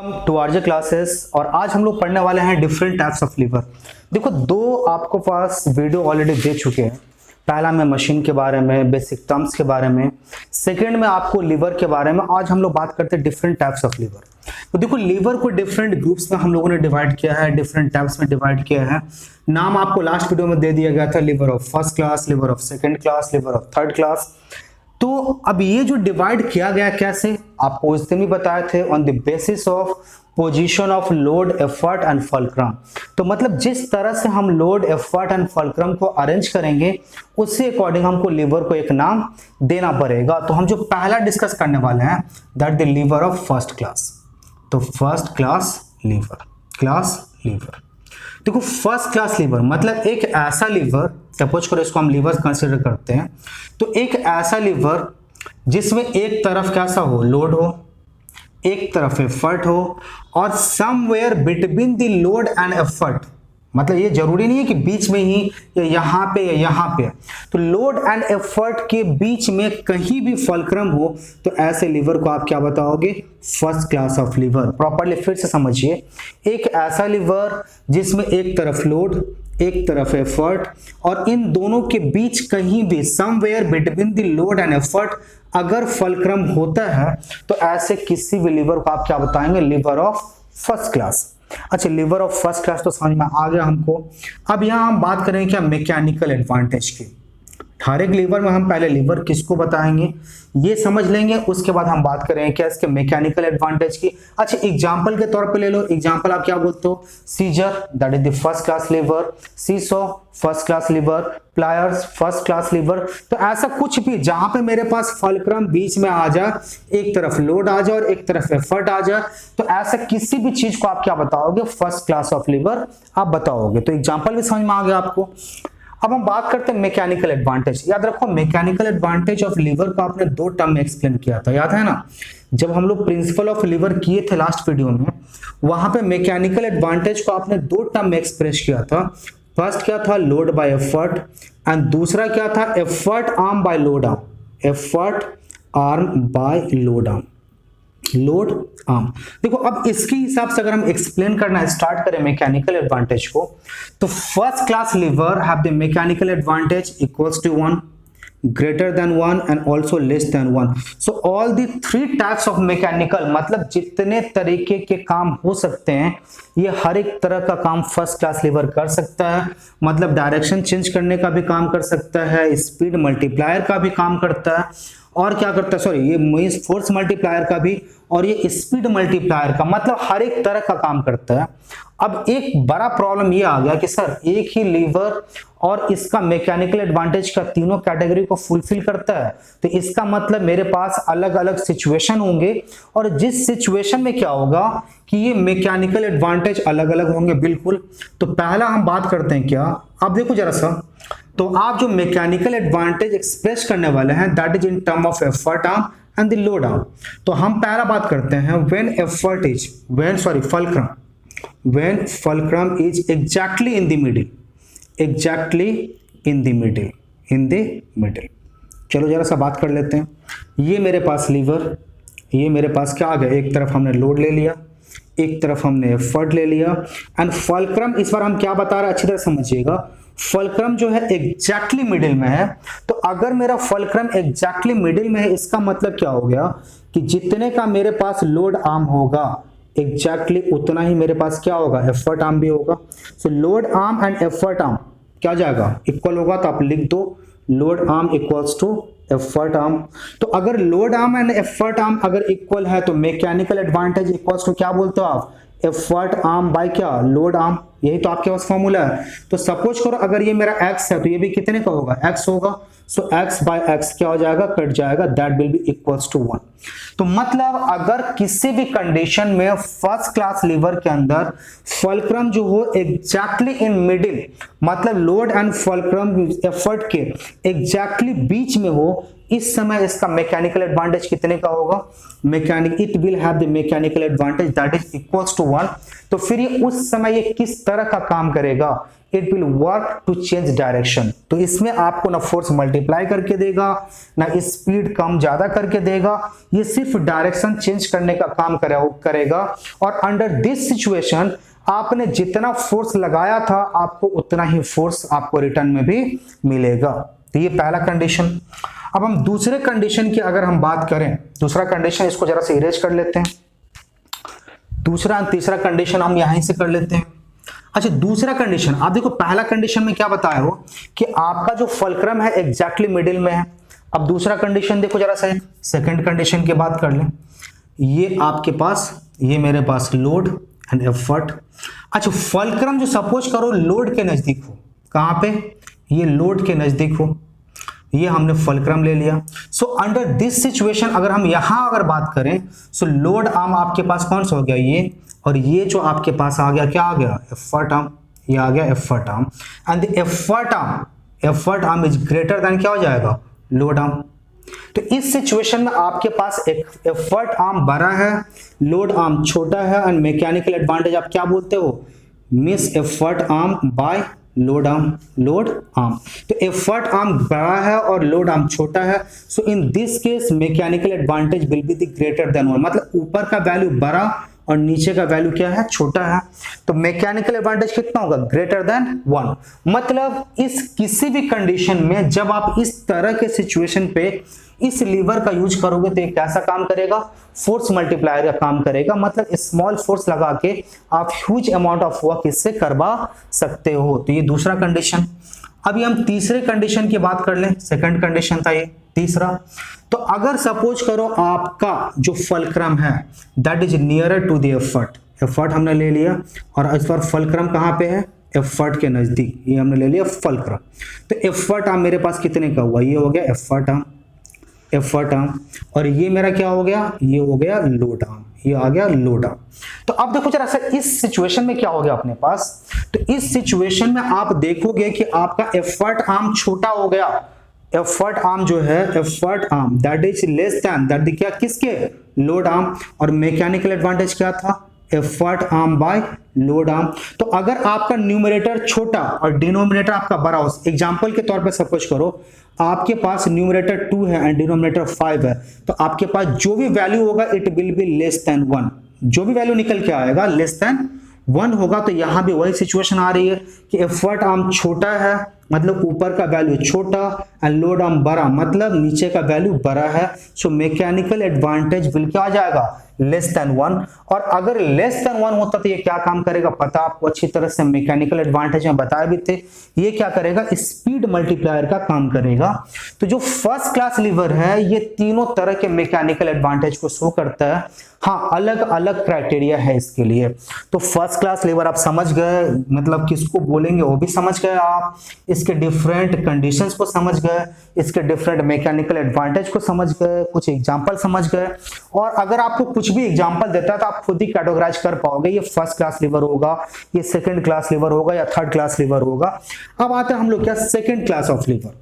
To RJ classes. और आज हम लोग पढ़ने वाले हैं डिफरेंट टाइप्स ऑफ लीवर। देखो, दो आपको पास वीडियो ऑलरेडी दे चुके हैं। पहला में मशीन के बारे में, बेसिक टर्म्स के बारे में, सेकंड में आपको लीवर के बारे में। आज हम लोग बात करते हैं डिफरेंट टाइप्स ऑफ लीवर। तो देखो, लीवर को डिफरेंट ग्रुप्स में हम लोगों ने डिवाइड किया है, डिफरेंट टाइप्स में डिवाइड किया है। नाम आपको लास्ट वीडियो में दे दिया गया था, liver of first class, liver of second class, liver of third class. तो अब ये जो डिवाइड किया गया कैसे, आपको उस दिन भी बताए थे, on the basis of position of load, effort and fulcrum. तो मतलब जिस तरह से हम लोड, एफर्ट एंड फल्क्रम को अरेंज करेंगे, उससे अकॉर्डिंग हमको लीवर को एक नाम देना पड़ेगा। तो हम जो पहला डिस्कस करने वाले हैं, that the lever of first class. तो फर्स्ट क्लास लीवर, देखो फर्स्ट क्लास लीवर मतलब एक ऐसा लीवर, सपोज करो इसको हम लीवर कंसिडर करते हैं, तो एक ऐसा लीवर जिसमें एक तरफ कैसा हो, लोड हो, एक तरफ एफर्ट हो, और somewhere between the load and effort, मतलब ये जरूरी नहीं है कि बीच में ही या यहाँ पे या यहाँ पे, तो लोड एंड एफर्ट के बीच में कहीं भी फल्क्रम हो, तो ऐसे लीवर को आप क्या बताओगे, first class of lever. Properly फिर से समझिए, एक ऐसा लीवर जिसमें एक तरफ लोड, एक तरफ एफर्ट, और इन दोनों के बीच कहीं भी somewhere between the load and effort अगर फल्क्रम होता है, तो ऐसे किसी भी लीवर को आप क्या बताएंगे, लीवर ऑफ फर्स्ट क्लास। अच्छा, लीवर ऑफ फर्स्ट क्लास तो समझ में आ गया हमको। अब यहां हम बात करें क्या, मैकेनिकल एडवांटेज की। हर एक लीवर में हम पहले लीवर किसको बताएंगे ये समझ लेंगे, उसके बाद हम बात करेंगे क्या इसके मैकेनिकल एडवांटेज की। अच्छा, एग्जांपल के तौर पे ले लो, एग्जांपल आप क्या बोलते हो, scissor that is the first class lever, seesaw first class lever, pliers first class lever. तो ऐसा कुछ भी जहां पे मेरे पास फल्क्रम बीच में आ जाए, एक तरफ लोड आ जाए और एक तरफ एफर्ट आ जाए, तो ऐसा किसी भी चीज को आप क्या बताओगे, फर्स्ट क्लास ऑफ लीवर आप बताओगे। तो एग्जांपल भी समझ में आ गया आपको। अब हम बात करते हैं मैकेनिकल एडवांटेज। याद रखो, मैकेनिकल एडवांटेज ऑफ लीवर को आपने दो टर्म में एक्सप्लेन किया था, याद है ना। जब हम लोग प्रिंसिपल ऑफ लीवर किए थे लास्ट वीडियो में, वहां पे मैकेनिकल एडवांटेज को आपने दो टर्म में एक्सप्रेस किया था। फर्स्ट क्या था, लोड बाय एफर्ट, एंड दूसरा क्या था, effort arm by load arm, effort arm by load arm, load arm. देखो, अब इसके हिसाब से अगर हम एक्सप्लेन करना स्टार्ट करें मैकेनिकल एडवांटेज को, तो first class lever have the mechanical advantage equals to 1, greater than 1 and also less than 1. So all the three types of mechanical, मतलब जितने तरीके के काम हो सकते हैं, ये हर एक तरह का काम फर्स्ट क्लास लीवर कर सकता है। मतलब डायरेक्शन चेंज करने का भी काम कर सकता है, स्पीड मल्टीप्लायर का भी काम करता है, और क्या करता है, सॉरी, ये मींस फोर्स मल्टीप्लायर का भी, और ये स्पीड मल्टीप्लायर का, मतलब हर एक तरह का काम करता है। अब एक बड़ा प्रॉब्लम ये आ गया कि सर एक ही लीवर और इसका मैकेनिकल एडवांटेज का तीनों कैटेगरी को फुलफिल करता है, तो इसका मतलब मेरे पास अलग अलग सिचुएशन होंगे, और जिस सिचुएशन में क्या होगा कि ये मैकेनिकल एडवांटेज अलग अलग होंगे। बिल्कुल। तो पहला हम बात करते हैं क्या, अब देखो जरा सा, तो आप जो मैकेनिकल एडवांटेज एक्सप्रेस करने वाले हैं, that is in term of effort arm and the load arm. तो हम पहला बात करते हैं when fulcrum is exactly in the middle, चलो जरा सा बात कर लेते हैं। ये मेरे पास लीवर, ये मेरे पास क्या आ गया, एक तरफ हमने लोड ले लिया, एक तरफ हमने एफर्ट ले लिया, एंड फल्क्रम इस बार हम क्या बता रहे हैं अच्छी तरह समझिएगा, फल्क्रम जो है एग्जैक्टली मिडिल में है। तो अगर मेरा फल्क्रम एग्जैक्टली मिडिल में है, इसका मतलब क्या हो गया कि जितने का मेरे पास लोड आर्म होगा, एग्जैक्टली उतना ही मेरे पास क्या होगा, एफर्ट आर्म भी होगा। So load arm and effort arm क्या जाएगा, इक्वल होगा। तो आप लिख दो load arm equals to effort arm. तो अगर load arm and effort arm अगर इक्वल है, तो मैकेनिकल एडवांटेज इक्वल्स टू क्या बोलते हो आप, एफर्ट आर्म बाय क्या, लोड आर्म। यही तो आपके पास फॉर्मूला है। तो सपोज करो अगर ये मेरा x है, तो ये भी कितने का होगा, x होगा। सो x बाय x क्या हो जाएगा, कट जाएगा, that will be equals to 1। तो मतलब अगर किसी भी कंडीशन में फर्स्ट क्लास लीवर के अंदर फल्क्रम जो हो एग्जैक्टली इन मिडिल, मतलब लोड एंड फल्क्रम एफर्ट के एग्जैक्टली बीच में हो, इस समय इसका मैकेनिकल एडवांटेज कितने का होगा, it will have the mechanical advantage that is equals to 1। तो फिर ये उस समय ये किस तरह का काम करेगा, it will work to change direction. तो इसमें आपको ना फोर्स मल्टीप्लाई करके देगा, ना स्पीड कम ज्यादा करके देगा, ये सिर्फ डायरेक्शन चेंज करने का काम करेगा। और अंडर दिस सिचुएशन आपने जितना फोर्स लगाया था आपको उतना ही फोर्स आपको रिटर्न में भी मिलेगा। तो ये पहला कंडीशन। अब हम दूसरे कंडीशन की अगर हम बात करें, दूसरा कंडीशन इसको जरा से इरेज कर लेते हैं, दूसरा तीसरा कंडीशन हम यहीं से कर लेते हैं। अच्छा, दूसरा कंडीशन आप देखो, पहला कंडीशन में क्या बताया हो कि आपका जो फल्क्रम है एग्जैक्टली मिडिल में है। अब दूसरा कंडीशन देखो जरा सा, सेकंड कंडीशन की बात कर लें। ये आपके पास, ये मेरे पास लोड एंड एफर्ट। अच्छा, फल्क्रम जो सपोज करो लोड के नजदीक हो, कहां पे, ये लोड के नजदीक हो, ये हमने फल्क्रम ले लिया। सो अंडर दिस सिचुएशन अगर हम यहां अगर बात करें, सो लोड आर्म आपके पास कौन सा हो गया, ये, और ये जो आपके पास आ गया, क्या आ गया, एफर्ट आर्म, ये आ गया effort arm. And the effort arm is greater than क्या हो जाएगा, लोड आर्म। तो इस सिचुएशन में आपके पास एक एफर्ट आर्म बड़ा है, लोड आर्म छोटा है, एंड मैकेनिकल एडवांटेज आप क्या बोलते हो, मिस effort arm by load arm. तो एफर्ट आर्म बड़ा है और लोड आर्म छोटा है। So in this case mechanical advantage will be the greater than 1, मतलब ऊपर का वैल्यू बड़ा और नीचे का वैल्यू क्या है, छोटा है। तो मैकेनिकल एडवांटेज कितना होगा, ग्रेटर देन 1। मतलब इस किसी भी कंडीशन में जब आप इस तरह के सिचुएशन पे इस लीवर का यूज करोगे तो ये कैसा काम करेगा, फोर्स मल्टीप्लायर का काम करेगा। मतलब स्मॉल फोर्स लगा के आप ह्यूज अमाउंट ऑफ वर्क इससे करवा सकते हो। तो ये दूसरा कंडीशन। अभी हम तीसरे कंडीशन की बात कर लें, सेकंड कंडीशन था ये, तीसरा। तो अगर सपोज करो आपका जो फल्क्रम है that is nearer to the effort हमने ले लिया, और इस बार फल्क्रम कहां पे है, एफर्ट के नजदीक, ये हमने ले लिया फल्क्रम। तो एफर्ट आर्म मेरे पास कितने का हुआ, ये हो गया एफर्ट आर्म, और ये मेरा क्या हो गया, ये हो गया लोड आर्म, ये आ गया लोड आर्म। तो अब देखो जरा सा इस सिचुएशन में क्या हो गया अपने पास, तो इस सिचुएशन में आप देखोगे कि आपका एफर्ट आर्म छोटा हो गया। एफर्ट आर्म जो है, effort arm that is less than that क्या, किसके, लोड आर्म। और मैकेनिकल एडवांटेज क्या था, effort arm by load arm. तो अगर आपका न्यूमरेटर छोटा और डिनोमिनेटर आपका बड़ा हो, एग्जांपल के तौर पे सपोज करो आपके पास न्यूमरेटर 2 है एंड डिनोमिनेटर 5 है, तो आपके पास जो भी वैल्यू होगा it will be less than 1, जो भी वैल्यू निकल के आएगा लेस देन 1 होगा। तो यहां भी वही सिचुएशन आ रही है कि एफर्ट आर्म छोटा है, मतलब ऊपर का वैल्यू छोटा, एंड लोड आर्म बड़ा, मतलब नीचे का वैल्यू बड़ा है। सो मैकेनिकल एडवांटेज विल क्या आ जाएगा, लेस देन 1। और अगर लेस देन 1 होता तो ये क्या काम करेगा, पता आपको अच्छी तरह से, मैकेनिकल एडवांटेज में बताया भी थे, ये क्या करेगा, स्पीड मल्टीप्लायर का काम करेगा। तो जो फर्स्ट क्लास लीवर है ये तीनों तरह के मैकेनिकल एडवांटेज को शो करता है। हाँ, अलग अलग क्राइटेरिया है इसके लिए। तो फर्स्ट क्लास लीवर आप समझ गए, मतलब किसको बोलेंगे वो भी समझ गए आप, इसके डिफरेंट कंडीशंस को समझ गए, इसके डिफरेंट मैकेनिकल एडवांटेज को समझ गए, कुछ एग्जांपल समझ गए। और अगर आपको कुछ भी एग्जांपल देता है तो आप खुद ही कैटेगराइज कर पाओगे, ये फर्स्ट क्लास लीवर होगा, ये सेकंड क्लास लीवर होगा या थर्ड क्लास लीवर होगा। अब आते हैं हम लोग क्या, सेकंड क्लास ऑफ लीवर।